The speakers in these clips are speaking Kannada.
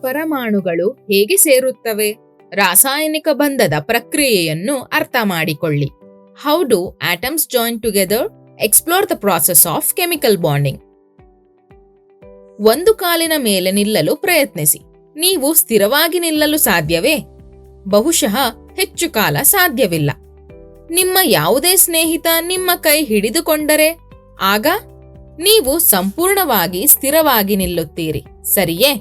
ಪರಮಾಣುಗಳು ಹೇಗೆ ಸೇರುತ್ತವೆ? ರಾಸಾಯನಿಕ ಬಂಧದ ಪ್ರಕ್ರಿಯೆಯನ್ನು ಅರ್ಥ ಮಾಡಿಕೊಳ್ಳಿ. How do atoms join together? Explore the process of chemical bonding. ಒಂದು ಕಾಲಿನ ಮೇಲೆ ನಿಲ್ಲಲು ಪ್ರಯತ್ನಿಸಿ. ನೀವು ಸ್ಥಿರವಾಗಿ ನಿಲ್ಲಲು ಸಾಧ್ಯವೇ? ಬಹುಶಃ ಹೆಚ್ಚು ಕಾಲ ಸಾಧ್ಯವಿಲ್ಲ. ನಿಮ್ಮ ಯಾವುದೇ ಸ್ನೇಹಿತ ನಿಮ್ಮ ಕೈ ಹಿಡಿದುಕೊಂಡರೆ ಆಗ ನೀವು ಸಂಪೂರ್ಣವಾಗಿ ಸ್ಥಿರವಾಗಿ ನಿಲ್ಲುತ್ತೀರಿ, ಸರಿಯೇ?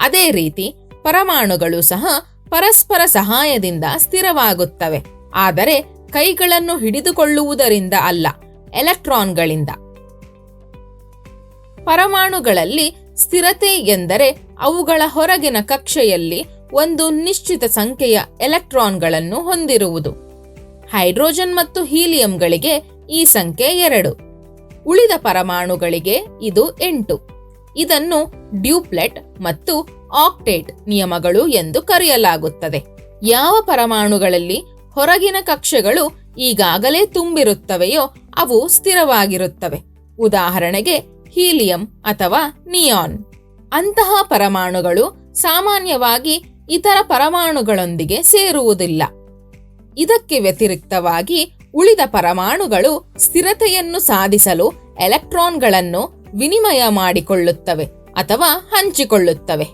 ಅದೇ ರೀತಿ ಪರಮಾಣುಗಳು ಸಹ ಪರಸ್ಪರ ಸಹಾಯದಿಂದ ಸ್ಥಿರವಾಗುತ್ತವೆ, ಆದರೆ ಕೈಗಳನ್ನು ಹಿಡಿದುಕೊಳ್ಳುವುದರಿಂದ ಅಲ್ಲ, ಎಲೆಕ್ಟ್ರಾನ್ಗಳಿಂದ. ಪರಮಾಣುಗಳಲ್ಲಿ ಸ್ಥಿರತೆ ಎಂದರೆ ಅವುಗಳ ಹೊರಗಿನ ಕಕ್ಷೆಯಲ್ಲಿ ಒಂದು ನಿಶ್ಚಿತ ಸಂಖ್ಯೆಯ ಎಲೆಕ್ಟ್ರಾನ್ಗಳನ್ನು ಹೊಂದಿರುವುದು. ಹೈಡ್ರೋಜನ್ ಮತ್ತು ಹೀಲಿಯಂಗಳಿಗೆ ಈ ಸಂಖ್ಯೆ 2. ಉಳಿದ ಪರಮಾಣುಗಳಿಗೆ ಇದು 8. ಇದನ್ನು ಡ್ಯೂಪ್ಲೆಟ್ ಮತ್ತು ಆಕ್ಟೇಟ್ ನಿಯಮಗಳು ಎಂದು ಕರೆಯಲಾಗುತ್ತದೆ. ಯಾವ ಪರಮಾಣುಗಳಲ್ಲಿ ಹೊರಗಿನ ಕಕ್ಷೆಗಳು ಈಗಾಗಲೇ ತುಂಬಿರುತ್ತವೆಯೋ ಅವು ಸ್ಥಿರವಾಗಿರುತ್ತವೆ. ಉದಾಹರಣೆಗೆ ಹೀಲಿಯಂ ಅಥವಾ ನಿಯಾನ್. ಅಂತಹ ಪರಮಾಣುಗಳು ಸಾಮಾನ್ಯವಾಗಿ ಇತರ ಪರಮಾಣುಗಳೊಂದಿಗೆ ಸೇರುವುದಿಲ್ಲ. ಇದಕ್ಕೆ ವ್ಯತಿರಿಕ್ತವಾಗಿ ಉಳಿದ ಪರಮಾಣುಗಳು ಸ್ಥಿರತೆಯನ್ನು ಸಾಧಿಸಲು ಎಲೆಕ್ಟ್ರಾನ್ಗಳನ್ನು ವಿನಿಮಯ ಮಾಡಿಕೊಳ್ಳುತ್ತವೆ ಅಥವಾ ಹಂಚಿಕೊಳ್ಳುತ್ತವೆ.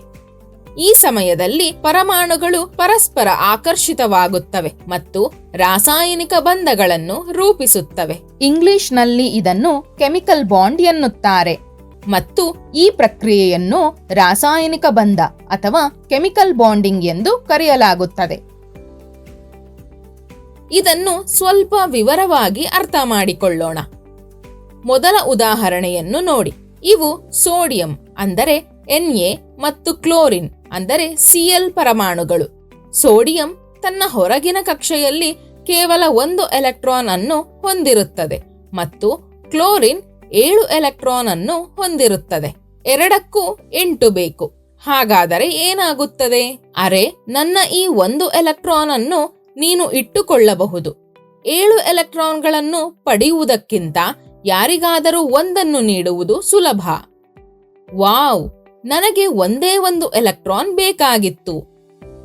ಈ ಸಮಯದಲ್ಲಿ ಪರಮಾಣುಗಳು ಪರಸ್ಪರ ಆಕರ್ಷಿತವಾಗುತ್ತವೆ ಮತ್ತು ರಾಸಾಯನಿಕ ಬಂಧಗಳನ್ನು ರೂಪಿಸುತ್ತವೆ. ಇಂಗ್ಲಿಷ್ನಲ್ಲಿ ಇದನ್ನು ಕೆಮಿಕಲ್ ಬಾಂಡ್ ಎನ್ನುತ್ತಾರೆ ಮತ್ತು ಈ ಪ್ರಕ್ರಿಯೆಯನ್ನು ರಾಸಾಯನಿಕ ಬಂಧ ಅಥವಾ ಕೆಮಿಕಲ್ ಬಾಂಡಿಂಗ್ ಎಂದು ಕರೆಯಲಾಗುತ್ತದೆ. ಇದನ್ನು ಸ್ವಲ್ಪ ವಿವರವಾಗಿ ಅರ್ಥ ಮಾಡಿಕೊಳ್ಳೋಣ. ಮೊದಲ ಉದಾಹರಣೆಯನ್ನು ನೋಡಿ. ಇವು ಸೋಡಿಯಂ ಅಂದರೆ Na ಮತ್ತು ಕ್ಲೋರಿನ್ ಅಂದರೆ Cl ಪರಮಾಣುಗಳು. ಸೋಡಿಯಂ ತನ್ನ ಹೊರಗಿನ ಕಕ್ಷೆಯಲ್ಲಿ ಕೇವಲ 1 ಎಲೆಕ್ಟ್ರಾನ್ ಅನ್ನು ಹೊಂದಿರುತ್ತದೆ ಮತ್ತು ಕ್ಲೋರಿನ್ 7 ಎಲೆಕ್ಟ್ರಾನ್ ಅನ್ನು ಹೊಂದಿರುತ್ತದೆ. ಎರಡಕ್ಕೂ 8 ಬೇಕು. ಹಾಗಾದರೆ ಏನಾಗುತ್ತದೆ? ಅರೆ, ನನ್ನ ಈ 1 ಎಲೆಕ್ಟ್ರಾನ್ ಅನ್ನು ನೀನು ಇಟ್ಟುಕೊಳ್ಳಬಹುದು. 7 ಎಲೆಕ್ಟ್ರಾನ್ಗಳನ್ನು ಪಡೆಯುವುದಕ್ಕಿಂತ ಯಾರಿಗಾದರೂ ಒಂದನ್ನು ನೀಡುವುದು ಸುಲಭ. ವಾವ್, ನನಗೆ ಒಂದೇ ಒಂದು ಎಲೆಕ್ಟ್ರಾನ್ ಬೇಕಾಗಿತ್ತು.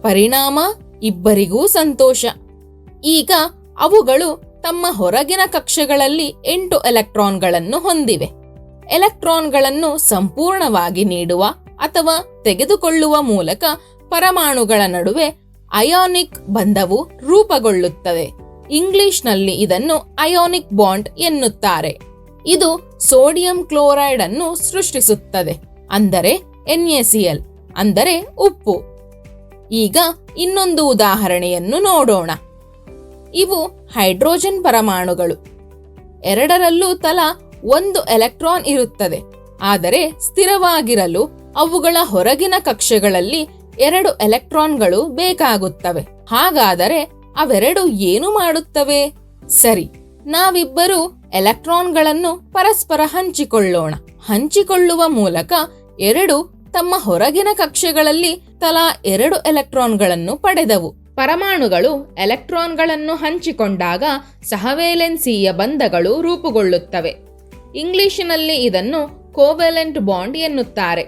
ಪರಿಣಾಮ ಇಬ್ಬರಿಗೂ ಸಂತೋಷ. ಈಗ ಅವುಗಳು ತಮ್ಮ ಹೊರಗಿನ ಕಕ್ಷೆಗಳಲ್ಲಿ 8 ಎಲೆಕ್ಟ್ರಾನ್ಗಳನ್ನು ಹೊಂದಿವೆ. ಎಲೆಕ್ಟ್ರಾನ್ಗಳನ್ನು ಸಂಪೂರ್ಣವಾಗಿ ನೀಡುವ ಅಥವಾ ತೆಗೆದುಕೊಳ್ಳುವ ಮೂಲಕ ಪರಮಾಣುಗಳ ನಡುವೆ ಅಯಾನಿಕ್ ಬಂಧವು ರೂಪುಗೊಳ್ಳುತ್ತದೆ. ಇಂಗ್ಲಿಷ್ನಲ್ಲಿ ಇದನ್ನು ಅಯಾನಿಕ್ ಬಾಂಡ್ ಎನ್ನುತ್ತಾರೆ. ಇದು ಸೋಡಿಯಂ ಕ್ಲೋರೈಡ್ ಅನ್ನು ಸೃಷ್ಟಿಸುತ್ತದೆ, ಅಂದರೆ NaCl ಅಂದರೆ ಉಪ್ಪು. ಈಗ ಇನ್ನೊಂದು ಉದಾಹರಣೆಯನ್ನು ನೋಡೋಣ. ಇವು ಹೈಡ್ರೋಜನ್ ಪರಮಾಣುಗಳು. ಎರಡರಲ್ಲೂ ತಲಾ 1 ಎಲೆಕ್ಟ್ರಾನ್ ಇರುತ್ತದೆ. ಆದರೆ ಸ್ಥಿರವಾಗಿರಲು ಅವುಗಳ ಹೊರಗಿನ ಕಕ್ಷೆಗಳಲ್ಲಿ 2 ಎಲೆಕ್ಟ್ರಾನ್ಗಳು ಬೇಕಾಗುತ್ತವೆ. ಹಾಗಾದರೆ ಅವೆರಡು ಏನು ಮಾಡುತ್ತವೆ? ಸರಿ, ನಾವಿಬ್ಬರು ಎಲೆಕ್ಟ್ರಾನ್ಗಳನ್ನು ಪರಸ್ಪರ ಹಂಚಿಕೊಳ್ಳೋಣ. ಹಂಚಿಕೊಳ್ಳುವ ಮೂಲಕ ಎರಡು ತಮ್ಮ ಹೊರಗಿನ ಕಕ್ಷೆಗಳಲ್ಲಿ ತಲಾ 2 ಎಲೆಕ್ಟ್ರಾನ್ಗಳನ್ನು ಪಡೆದವು. ಪರಮಾಣುಗಳು ಎಲೆಕ್ಟ್ರಾನ್ಗಳನ್ನು ಹಂಚಿಕೊಂಡಾಗ ಸಹವೇಲೆನ್ಸಿಯ ಬಂಧಗಳು ರೂಪುಗೊಳ್ಳುತ್ತವೆ. ಇಂಗ್ಲಿಷಿನಲ್ಲಿ ಇದನ್ನು ಕೋವೆಲೆಂಟ್ ಬಾಂಡ್ ಎನ್ನುತ್ತಾರೆ.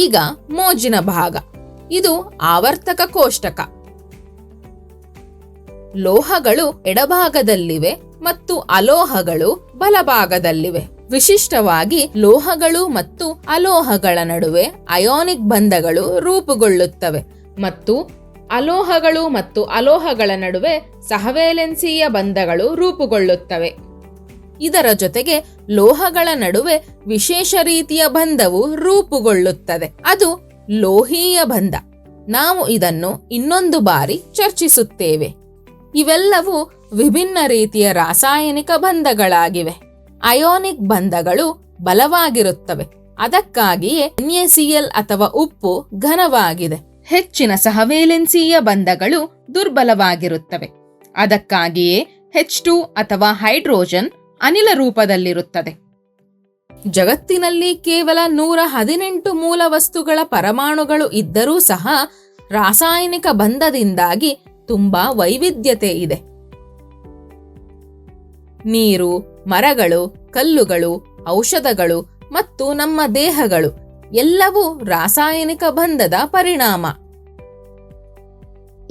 ಈಗ ಮೋಜಿನ ಭಾಗ. ಇದು ಆವರ್ತಕ ಕೋಷ್ಟಕ. ಲೋಹಗಳು ಎಡಭಾಗದಲ್ಲಿವೆ ಮತ್ತು ಅಲೋಹಗಳು ಬಲಭಾಗದಲ್ಲಿವೆ. ವಿಶಿಷ್ಟವಾಗಿ ಲೋಹಗಳು ಮತ್ತು ಅಲೋಹಗಳ ನಡುವೆ ಅಯಾನಿಕ್ ಬಂಧಗಳು ರೂಪುಗೊಳ್ಳುತ್ತವೆ ಮತ್ತು ಅಲೋಹಗಳು ಮತ್ತು ಅಲೋಹಗಳ ನಡುವೆ ಸಹವೇಲೆನ್ಸಿಯ ಬಂಧಗಳು ರೂಪುಗೊಳ್ಳುತ್ತವೆ. ಇದರ ಜೊತೆಗೆ ಲೋಹಗಳ ನಡುವೆ ವಿಶೇಷ ರೀತಿಯ ಬಂಧವು ರೂಪುಗೊಳ್ಳುತ್ತದೆ. ಅದು ಲೋಹೀಯ ಬಂಧ. ನಾವು ಇದನ್ನು ಇನ್ನೊಂದು ಬಾರಿ ಚರ್ಚಿಸುತ್ತೇವೆ. ಇವೆಲ್ಲವೂ ವಿಭಿನ್ನ ರೀತಿಯ ರಾಸಾಯನಿಕ ಬಂಧಗಳಾಗಿವೆ. ಅಯಾನಿಕ್ ಬಂಧಗಳು ಬಲವಾಗಿರುತ್ತವೆ. ಅದಕ್ಕಾಗಿಯೇ NaCl ಅಥವಾ ಉಪ್ಪು ಘನವಾಗಿದೆ. ಹೆಚ್ಚಿನ ಸಹವೇಲೆನ್ಸಿಯ ಬಂಧಗಳು ದುರ್ಬಲವಾಗಿರುತ್ತವೆ. ಅದಕ್ಕಾಗಿಯೇ H2 ಅಥವಾ ಹೈಡ್ರೋಜನ್ ಅನಿಲ ರೂಪದಲ್ಲಿರುತ್ತದೆ. ಜಗತ್ತಿನಲ್ಲಿ ಕೇವಲ 118 ಮೂಲ ವಸ್ತುಗಳ ಪರಮಾಣುಗಳು ಇದ್ದರೂ ಸಹ ರಾಸಾಯನಿಕ ಬಂಧದಿಂದಾಗಿ ತುಂಬಾ ವೈವಿಧ್ಯತೆ ಇದೆ. ನೀರು, ಮರಗಳು, ಕಲ್ಲುಗಳು, ಔಷಧಗಳು ಮತ್ತು ನಮ್ಮ ದೇಹಗಳು ಎಲ್ಲವೂ ರಾಸಾಯನಿಕ ಬಂಧದ ಪರಿಣಾಮ.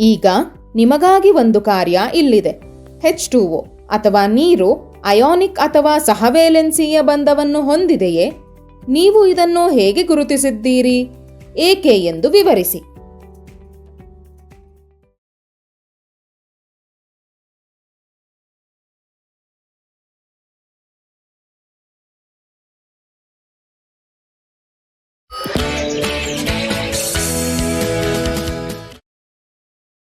ಈಗ ನಿಮಗಾಗಿ ಒಂದು ಕಾರ್ಯ ಇಲ್ಲಿದೆ. H2O ಅಥವಾ ನೀರು ಅಯಾನಿಕ್ ಅಥವಾ ಸಹವೇಲೆನ್ಸಿಯ ಬಂಧವನ್ನು ಹೊಂದಿದೆಯೇ? ನೀವು ಇದನ್ನು ಹೇಗೆ ಗುರುತಿಸಿದ್ದೀರಿ? ಏಕೆ ಎಂದು ವಿವರಿಸಿ.